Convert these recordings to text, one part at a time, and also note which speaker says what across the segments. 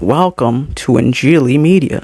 Speaker 1: welcome to Injili Media.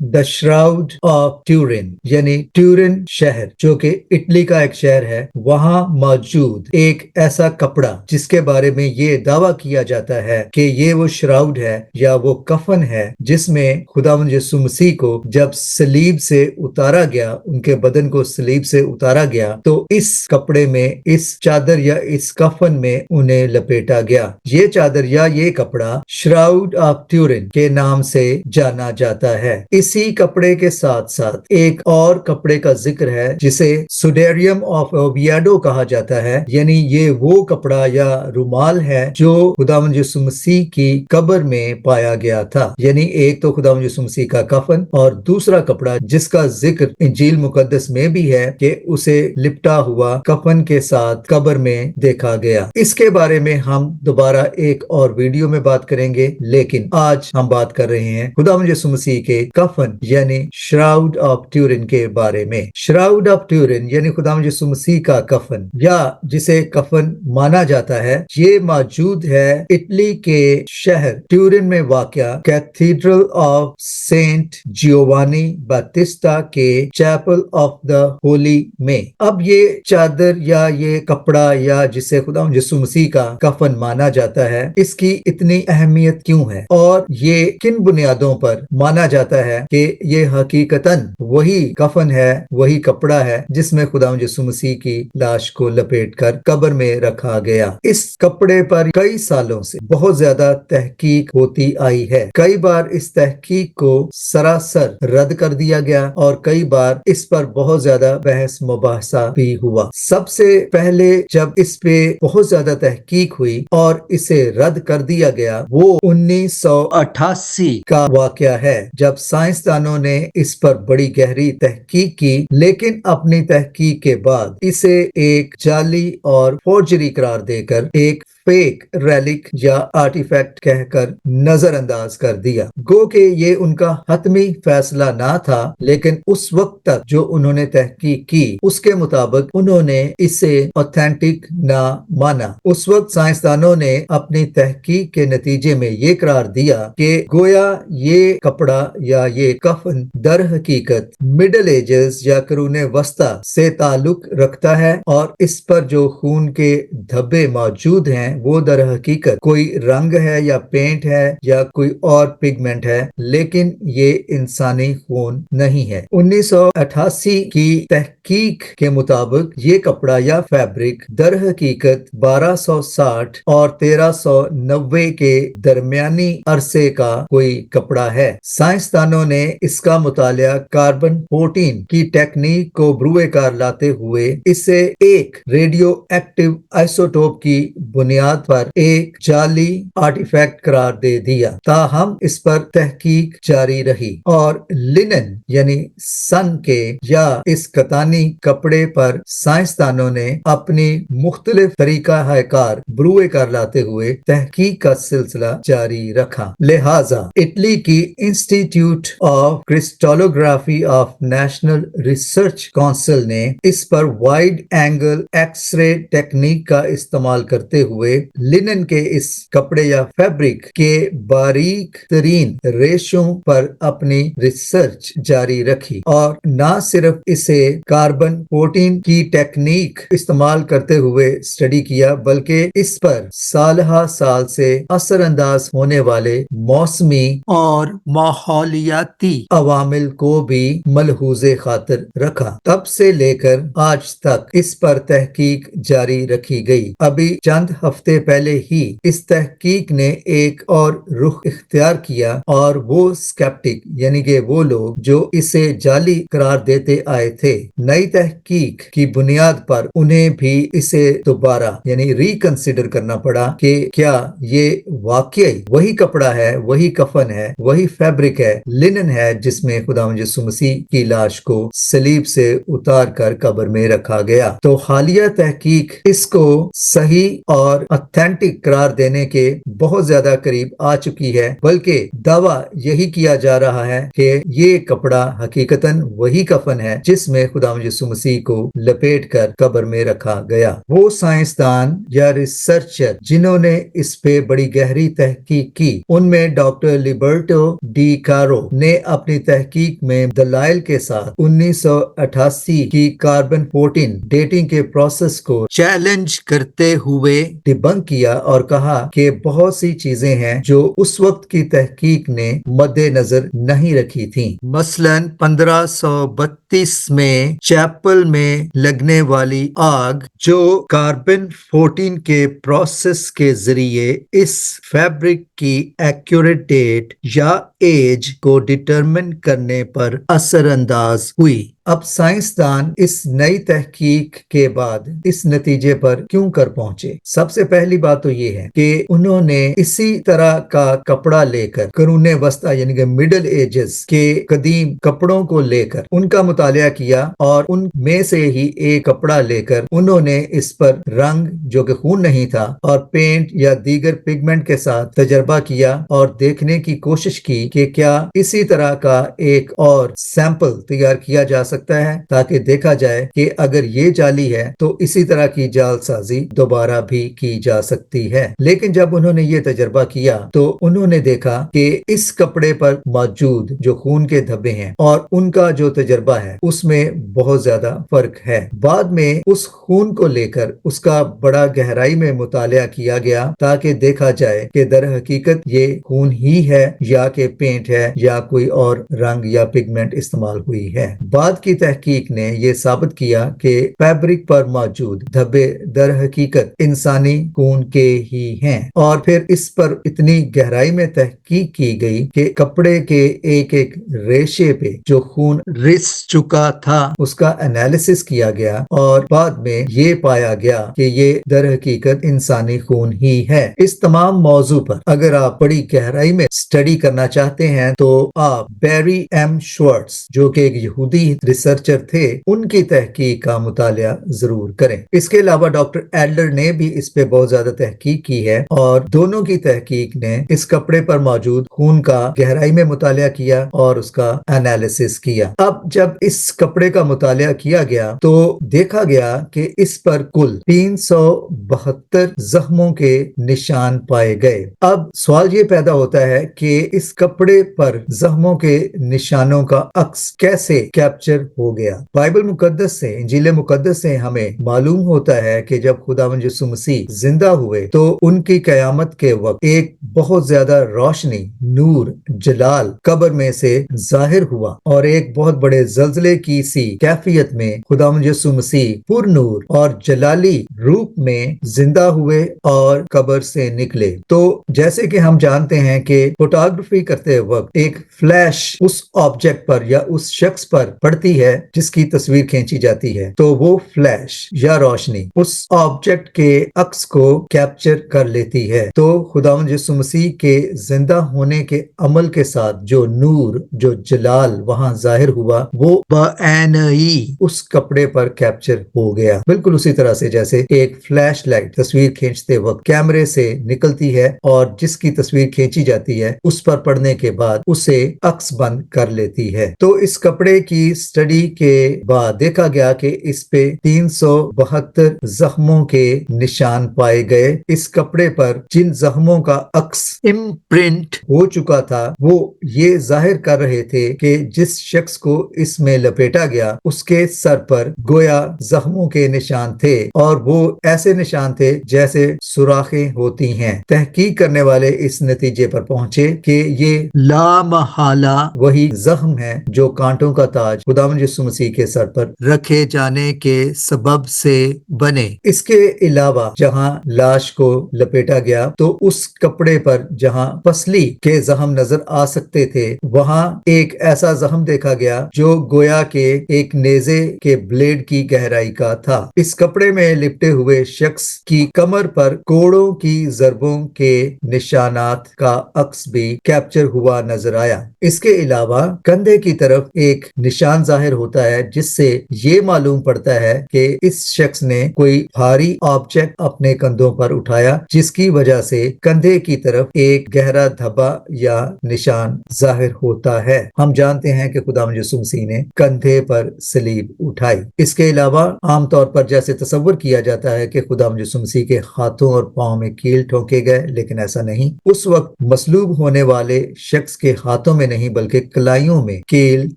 Speaker 2: The shroud of Turin यानी Turin शहर जो कि इटली का एक शहर है, वहां मौजूद एक ऐसा कपड़ा जिसके बारे में ये दावा किया जाता है कि ये वो श्राउड है या वो कफन है जिसमें खुदावंद यीशु मसीह को जब सलीब से उतारा गया, उनके बदन को सलीब से उतारा गया, तो इस कपड़े में, इस चादर या इस कफन में उन्हें लपेटा गया। ये चादर या ये कपड़ा श्राउड ऑफ ट्यूरिन के नाम से जाना जाता है। इसी कपड़े के साथ साथ एक और कपड़े का जिक्र है जिसे सुडेरियम ऑफ ओविएडो कहा जाता है, यानी ये वो कपड़ा या रुमाल है जो खुदावंद यीशु मसीह की कब्र में पाया गया था। यानी एक तो खुदावंद यीशु मसीह का कफन और दूसरा कपड़ा जिसका जिक्र इंजील मुकद्दस में भी है कि उसे लिपटा हुआ कफन के साथ कब्र में देखा गया। इसके बारे में हम दोबारा एक और वीडियो में बात करेंगे, लेकिन आज हम बात कर रहे हैं खुदावंद यीशु मसीह के कफन यानी श्राउड ऑफ ट्यूरिन के बारे में। श्राउड ऑफ ट्यूरिन यानी खुदावंद यीशु मसीह का कफन या जिसे कफन माना जाता है, ये मौजूद है इटली के शहर ट्यूरिन में वाक़या कैथीड्रल ऑफ सेंट जियोवानी बातिस्ता के चैपल ऑफ द होली में। अब ये चादर या ये कपड़ा या जिसे खुदावंद यीशु मसीह का कफन माना जाता है, इसकी इतनी अहमियत क्यों है और ये किन बुनियादों पर माना जाता है कि ये हकीकतन वही कफन है, वही कपड़ा है जिसमें खुदावंद यीशु मसीह की लाश को लपेटकर कब्र में रखा गया। इस कपड़े पर कई सालों से बहुत ज्यादा तहकीक होती आई है। कई बार इस तहकीक को सरासर रद्द कर दिया गया और कई बार इस पर बहुत ज्यादा बहस मुबाहसा भी हुआ। सबसे पहले जब इस पे बहुत ज्यादा तहकीक हुई और इसे रद्द कर दिया गया, वो 1988 का वाकया है जब साइंसदानों ने इस पर बड़ी गहरी तहकीक की, लेकिन अपनी तहकीक के बाद इसे एक जाली और फोर्जरी करार देकर एक फेक रेलिक या आर्टिफैक्ट कहकर नजरअंदाज कर दिया। गो के ये उनका हतमी फैसला ना था, लेकिन उस वक्त तक जो उन्होंने तहकीक की उसके मुताबिक उन्होंने इसे ऑथेंटिक ना माना। उस वक्त साइंसदानों ने अपनी तहकीक के नतीजे में ये करार दिया कि गोया ये कपड़ा या ये कफन दर हकीकत मिडल एजेस या करूने वस्ता से ताल्लुक रखता है और इस पर जो खून के धब्बे मौजूद हैं वो दर हकीकत कोई रंग है या पेंट है या कोई और पिगमेंट है, लेकिन ये इंसानी खून नहीं है। 1988 की तहकीक के मुताबिक ये कपड़ा या फैब्रिक दर हकीकत 1260 और 1390 के दरमियानी अरसे का कोई कपड़ा है। साइंसदानों ने इसका मुतालिया कार्बन 14 की टेक्निक को ब्रुए कार लाते हुए इसे एक रेडियो एक्टिव आइसोटोप की बुनियाद पर एक जाली आर्टिफैक्ट करार दे दिया। ताहम इस पर तहकीक जारी रही और लिनन यानी सन के या इस कतानी कपड़े पर साइंसदानों ने अपनी मुख्तलिफ तरीका कार ब्रुए कार लाते हुए तहकीक का सिलसिला जारी रखा। लिहाजा इटली की institute of crystallography of national research council ने इस पर वाइड एंगल एक्सरे टेक्निक का इस्तेमाल करते हुए लिनन के इस कपड़े या फैब्रिक के बारीक तरीन रेशों पर अपनी रिसर्च जारी रखी और न सिर्फ इसे कार्बन 14 की टेक्निक इस्तेमाल करते हुए स्टडी किया, बल्कि इस पर सालहा साल से असरअंदाज होने वाले मौसमी और माहौलियाती अवामिल को भी मलहूज़े खातिर रखा। तब से लेकर आज तक इस पर तहकीक जारी रखी गई। अभी चंद हफ्ते पहले ही इस तहकीक ने एक और रुख इख्तियार किया और वो स्केप्टिक यानी कि वो लोग जो इसे जाली करार देते आए थे, नई तहकीक की बुनियाद पर उन्हें भी इसे दोबारा यानी रिकंसिडर करना पड़ा कि क्या ये वाकई वही कपड़ा है, वही कफन है, वही फैब्रिक है, लिनन है जिसमें खुदावंद यीशु मसीह की लाश को सलीब से उतार कर कब्र में रखा गया। तो हालिया तहकीक इसको सही और ऑथेंटिक करार देने के बहुत ज्यादा करीब आ चुकी है, बल्कि दावा यही किया जा रहा है कि ये कपड़ा हकीकतन वही कफन है जिसमें खुदावंद यीशु मसीह को लपेट कर कब्र में रखा गया। वो साइंसदान या रिसर्चर जिन्होंने इस पे बड़ी गहरी तहकीक की, उनमें डॉक्टर लिबर्टो डी कारो ने अपनी तहकीक में दलाइल के साथ 1988 की कार्बन 14 डेटिंग के प्रोसेस को चैलेंज करते हुए डिबंक किया और कहा कि बहुत सी चीजें हैं जो उस वक्त की तहकीक ने मद्देनजर नहीं रखी थी। मसलन 1532 में चैपल में लगने वाली आग जो कार्बन 14 के प्रोसेस के जरिए इस फैब्रिक की एक्यूरेट डेट या एज को डिटरमिन करने पर असरअंदाज हुई। अब साइंसदान इस नई तहकीक के बाद इस नतीजे पर क्यों कर पहुंचे? सबसे पहली बात तो ये है कि उन्होंने इसी तरह का कपड़ा लेकर करूने वस्ता यानी कि मिडिल एजेस के कदीम कपड़ों को लेकर उनका मुतालिया किया और उनमें से ही एक कपड़ा लेकर उन्होंने इस पर रंग जो कि खून नहीं था और पेंट या दीगर पिगमेंट के साथ तजर्बा किया और देखने की कोशिश की कि क्या इसी तरह का एक और सैंपल तैयार किया जा सकता है ताकि देखा जाए कि अगर ये जाली है तो इसी तरह की जालसाजी दोबारा भी की जा सकती है। लेकिन जब उन्होंने ये तजर्बा किया तो उन्होंने देखा कि इस कपड़े पर मौजूद जो खून के धब्बे हैं और उनका जो तजर्बा है उसमें बहुत ज्यादा फर्क है। बाद में उस खून को लेकर उसका बड़ा गहराई में मुतालिया किया गया ताकि देखा जाए कि दर हकीकत ये खून ही है या कि पेंट है या कोई और रंग या पिगमेंट इस्तेमाल हुई है। बाद की तहकीक ने यह साबित किया कि फैब्रिक पर मौजूद धब्बे दर हकीकत इंसानी खून के ही हैं और फिर इस पर इतनी गहराई में तहकीक की गई कि कपड़े के एक एक रेशे पे जो खून रिस चुका था उसका एनालिसिस किया गया और बाद में ये पाया गया कि ये दर हकीकत इंसानी खून ही है। इस तमाम मौजू पर अगर आप बड़ी गहराई में स्टडी करना चाहते हैं तो आप बैरी एम श्वर्ट्ज जो कि एक यहूदी रिसर्चर थे उनकी तहकीक का मुतालिया जरूर करें। इसके अलावा डॉक्टर एडलर ने भी इस पे बहुत ज्यादा तहकीक की है और दोनों की तहकीक ने इस कपड़े पर मौजूद खून का गहराई में मुतालिया किया और उसका एनालिसिस किया। अब जब इस कपड़े का मुतालिया किया गया तो देखा गया कि इस पर कुल 372 जख्मों के निशान पाए गए। अब सवाल ये पैदा होता है कि इस कपड़े पर जख्मों के निशानों का अक्स कैसे कैप्चर हो गया। बाइबल मुकद्दस से इंजील मुकद्दस से हमें मालूम होता है कि जब खुदावंद यीशु मसीह जिंदा हुए तो उनकी कयामत के वक्त एक बहुत ज्यादा रोशनी, नूर, जलाल कब्र में से जाहिर हुआ और एक बहुत बड़े जल्जले की सी कैफियत में खुदावंद यीशु मसीह पुरनूर और जलाली रूप में जिंदा हुए और कब्र से निकले। तो जैसे कि हम जानते हैं कि फोटोग्राफी करते वक्त एक फ्लैश उस ऑब्जेक्ट पर या उस शख्स पर पड़ती है जिसकी तस्वीर खींची जाती है तो वो फ्लैश या रोशनी उस ऑब्जेक्ट के अक्स को कैप्चर कर लेती है। तो खुदावंद यीशु मसीह के जिंदा होने के अमल के साथ जो नूर, जो जलाल वहां जाहिर हुआ वो बआनई उस कपड़े पर कैप्चर हो गया। बिल्कुल उसी तरह से जैसे एक फ्लैश लाइट तस्वीर खींचते वक्त कैमरे से निकलती है और जिसकी तस्वीर खींची जाती है उस पर पड़ने के बाद उसे अक्स बंद कर लेती है। तो इस कपड़े की स्टडी के बाद देखा गया कि इस पे 372 जख्मों के निशान पाए गए। इस कपड़े पर जिन जख्मों का अक्स इम्प्रिंट हो चुका था वो ये जाहिर कर रहे थे कि जिस शख्स को इसमें लपेटा गया उसके सर पर गोया जख्मों के निशान थे और वो ऐसे निशान थे जैसे सुराखें होती हैं। तहकीक करने वाले इस नतीजे पर पहुंचे कि ये लामहाला वही जख्म है जो कांटों का ताज खुदावंद यीशु मसीह के सर पर रखे जाने के सबब से बने। इसके अलावा जहां लाश को लपेटा गया तो उस कपड़े पर जहां पसली के जख्म नजर आ सकते थे वहां एक ऐसा जख्म देखा गया जो गोया گویا کہ ایک نیزے کے بلیڈ کی گہرائی کا تھا۔ اس کپڑے میں لپٹے ہوئے شخص کی کمر پر کوڑوں کی ضربوں کے نشانات کا عکس بھی کیپچر ہوا نظر آیا۔ اس کے علاوہ کندھے کی طرف ایک نشان ظاہر ہوتا ہے جس سے یہ معلوم پڑتا ہے کہ اس شخص نے کوئی بھاری آبجیکٹ اپنے کندھوں پر اٹھایا، جس کی وجہ سے کندھے کی طرف ایک گہرا دھبا یا نشان ظاہر ہوتا ہے۔ ہم جانتے ہیں کہ خداوند یسوع مسیح نے کندھے پر صلیب اٹھائی۔ اس کے علاوہ عام طور پر جیسے تصور کیا جاتا ہے کہ خداوند یسوع مسیح کے ہاتھوں اور پاؤں میں کیل ٹھونکے گئے، لیکن ایسا نہیں۔ اس وقت مصلوب ہونے والے شخص کے ہاتھوں میں نہیں بلکہ کلائیوں میں کیل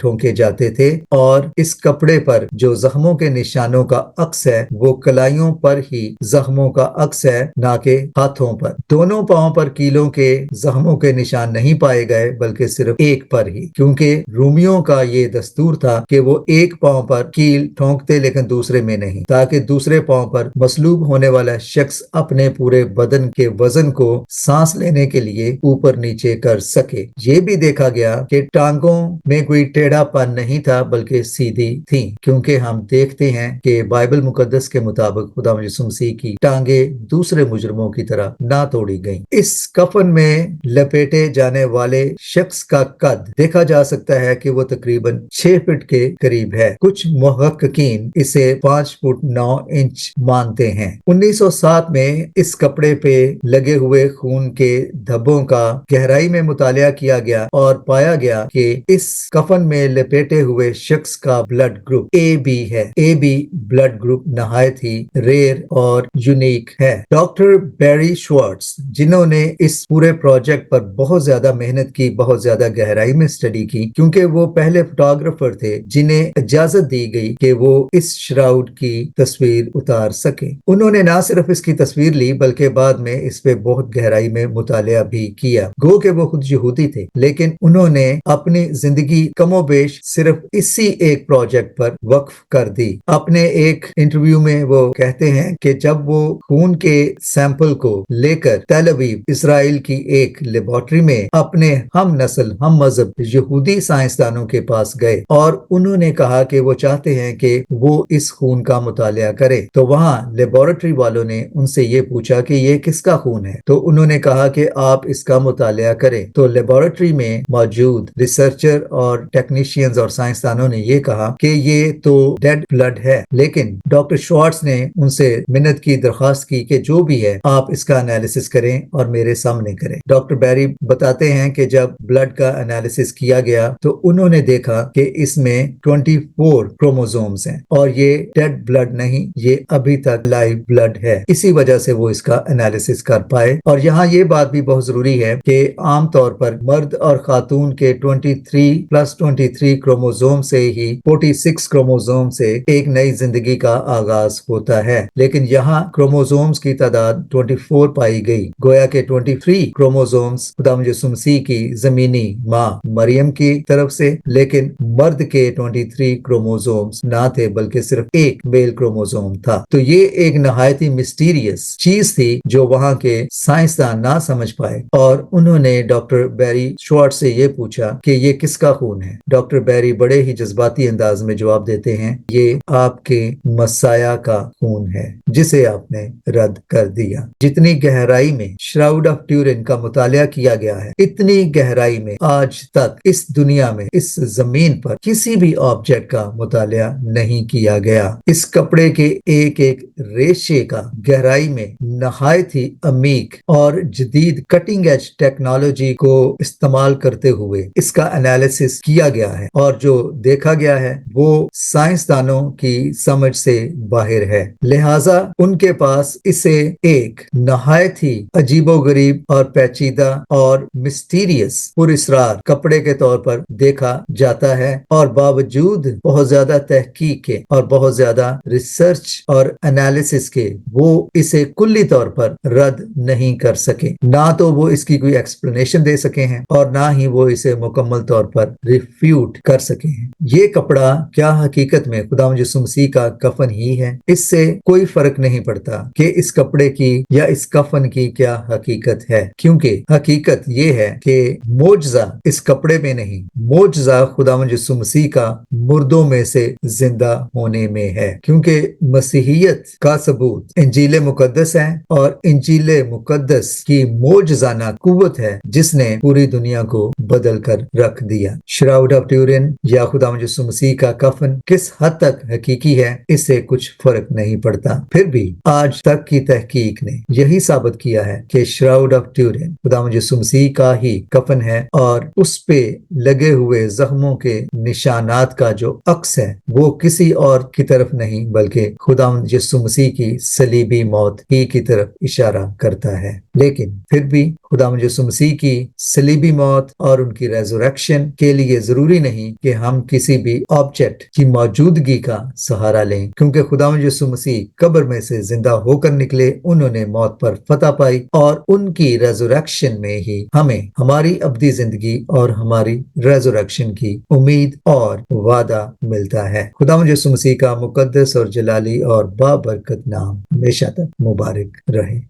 Speaker 2: ٹھونکے جاتے تھے، اور اس کپڑے پر جو زخموں کے نشانوں کا عکس ہے وہ کلائیوں پر ہی زخموں کا عکس ہے، نہ کہ ہاتھوں پر۔ دونوں پاؤں پر کیلوں کے زخموں کے نشان نہیں پائے گئے بلکہ صرف ایک پر ہی، کیونکہ رومیوں کا یہ دستور تھا کہ وہ ایک پاؤں پر کیل ٹھونکتے لیکن دوسرے میں نہیں، تاکہ دوسرے پاؤں پر مصلوب ہونے والا شخص اپنے پورے بدن کے وزن کو سانس لینے کے لیے اوپر نیچے کر سکے۔ یہ بھی دیکھا گیا کہ ٹانگوں میں کوئی ٹیڑھا پن نہیں تھا بلکہ سیدھی تھی، کیونکہ ہم دیکھتے ہیں کہ بائبل مقدس کے مطابق خداوند یسوع مسیح کی ٹانگیں دوسرے مجرموں کی طرح نہ توڑی گئیں۔ اس کفن میں لپیٹے جانے والے شخص کا قد دیکھا جا سکتا ہے کہ وہ تقریباً 6 فٹ کے قریب ہے۔ کچھ محققین اسے 5 فٹ 9 انچ مانتے ہیں۔ 1907 میں اس کپڑے پہ لگے ہوئے خون کے دھبوں کا گہرائی میں مطالعہ کیا گیا اور پایا گیا کہ اس کفن میں لپیٹے ہوئے شخص کا بلڈ گروپ اے بی ہے۔ اے بی بلڈ گروپ نہایت ہی ریئر اور یونیک ہے۔ ڈاکٹر بیری شوارٹز، جنہوں نے اس پورے پروجیکٹ پر بہت زیادہ محنت کی، بہت زیادہ گہرائی میں اسٹڈی کی، کیونکہ وہ پہلے فوٹوگرافر تھے جنہیں اجازت دی گئی کہ وہ اس شراؤڈ کی تصویر اتار سکیں۔ انہوں نے نہ صرف اس کی تصویر لی بلکہ بعد میں اس پہ بہت گہرائی میں مطالعہ بھی کیا۔ گو کہ وہ خود یہودی تھے، لیکن انہوں نے اپنی زندگی کم و بیش صرف اسی ایک پروجیکٹ پر وقف کر دی۔ اپنے ایک انٹرویو میں وہ کہتے ہیں کہ جب وہ خون کے سیمپل کو لے کر تیل ابیب اسرائیل کی ایک لیبارٹری میں اپنے ہم نسل ہم مذہب یہودی سائنسدانوں کے پاس گئے اور انہوں نے کہا کہ وہ چاہتے ہیں کہ وہ اس خون کا مطالعہ کرے، تو وہاں لیبارٹری والوں نے ان سے یہ پوچھا کہ یہ کس کا خون ہے، تو انہوں نے کہا کہ آپ اس کا مطالعہ کریں۔ تو لیبارٹری میں موجود ریسرچر اور ٹیکنیشینز اور سائنسدانوں نے یہ کہا کہ یہ تو ڈیڈ بلڈ ہے، لیکن ڈاکٹر شوارٹز نے ان سے منت کی درخواست کی کہ جو بھی ہے آپ اس کا انالیسس کریں اور میرے سامنے کریں۔ ڈاکٹر بیری بتاتے ہیں کہ جب بلڈ کا انالیسس کیا گیا تو انہوں نے دیکھا کہ اس میں 24 کروموزومز ہیں اور یہ ڈیڈ بلڈ نہیں، یہ ابھی تک لائیو بلڈ ہے۔ اسی وجہ سے وہ اس کا انالیسس کر پائے۔ اور یہاں یہ بات بھی بہت ضروری ہے کہ عام طور پر مرد اور خاتون کے 23+23 کروموزوم سے ہی 46 کروموزوم سے ایک نئی زندگی کا آغاز ہوتا ہے، لیکن یہاں کروموزومز کی تعداد 24 پائی گئی، گویا کہ 23 کروموزومز خداوند یسوع مسیح کی زمینی ماں مریم کی طرف سے، لیکن مرد کے 23 کروموزومز نہ تھے بلکہ صرف ایک میل کروموزوم تھا۔ تو یہ ایک نہایت ہی مسٹیریس چیز تھی جو وہاں کے سائنسدان نہ سمجھ پائے، اور انہوں نے ڈاکٹر بیری شوارٹز سے یہ پوچھا کہ یہ کس کا خون ہے۔ ڈاکٹر بیری بڑے ہی جذباتی انداز میں جواب دیتے ہیں، یہ آپ کے مسیح کا خون ہے جسے آپ نے رد کر دیا۔ جتنی گہرائی میں شراؤڈ آف ٹیورن کا مطالعہ کیا گیا ہے، اتنی گہرائی میں آج تک اس دنیا میں اس زمین پر کسی بھی آبجیکٹ کا مطالعہ نہیں کیا گیا۔ اس کپڑے کے ایک ایک ریشے کا گہرائی میں نہایت ہی عمیق اور جدید کٹنگ ایج ٹیکنالوجی کو استعمال کرتے ہوئے اس کا انالیسس کیا گیا ہے، اور جو دیکھا گیا ہے وہ سائنسدانوں کی سمجھ سے باہر ہے، لہٰذا ان کے پاس اسے ایک نہایت ہی عجیب و غریب اور پیچیدہ اور مسٹیریس پر اسرار کپڑے کے طور پر دیکھا جاتا ہے، اور باوجود بہت زیادہ تحقیق کے اور بہت زیادہ ریسرچ اور انالیسس کے وہ اسے کلی طور پر رد نہیں کر سکے، نہ تو وہ اس کی کوئی ایکسپلینیشن دے سکے ہیں اور نہ ہی وہ اسے مکمل طور پر ریفیوٹ کر سکے ہیں۔ یہ کپڑا کیا حقیقت میں خداوند یسوع مسیح کا کفن ہی ہے؟ اس سے کوئی فرق نہیں پڑتا کہ اس کپڑے کی یا اس کفن کی کیا حقیقت ہے، کیونکہ حقیقت یہ ہے کہ معجزہ اس کپڑے میں نہیں، معجزہ خداوند یسوع مسیح مسیح کا مردوں میں سے زندہ ہونے میں ہے، کیونکہ مسیحیت کا ثبوت انجیل مقدس ہے، اور انجیل مقدس کی معجزانہ قوت ہے جس نے پوری دنیا کو بدل کر رکھ دیا۔ شراؤڈ آف ٹیورن یا خداوند یسوع مسیح کا کفن کس حد تک حقیقی ہے، اس سے کچھ فرق نہیں پڑتا۔ پھر بھی آج تک کی تحقیق نے یہی ثابت کیا ہے کہ شراؤڈ آف ٹیورن خداوند یسوع مسیح کا ہی کفن ہے، اور اس پہ لگے ہوئے زخموں کے نشانات کا جو عکس ہے وہ کسی اور کی طرف نہیں بلکہ خداوند یسوع مسیح کی صلیبی موت ہی کی طرف اشارہ کرتا ہے۔ لیکن پھر بھی خداوند یسوع مسیح کی صلیبی موت اور ان کی ریزوریکشن کے لیے ضروری نہیں کہ ہم کسی بھی آبجیکٹ کی موجودگی کا سہارا لیں، کیونکہ خداوند یسوع مسیح قبر میں سے زندہ ہو کر نکلے، انہوں نے موت پر فتح پائی، اور ان کی ریزوریکشن میں ہی ہمیں ہماری ابدی زندگی اور ہماری ریزوریکشن کی امید اور وعدہ ملتا ہے۔ خداوند یسوع مسیح کا مقدس اور جلالی اور بابرکت نام ہمیشہ تک مبارک رہے۔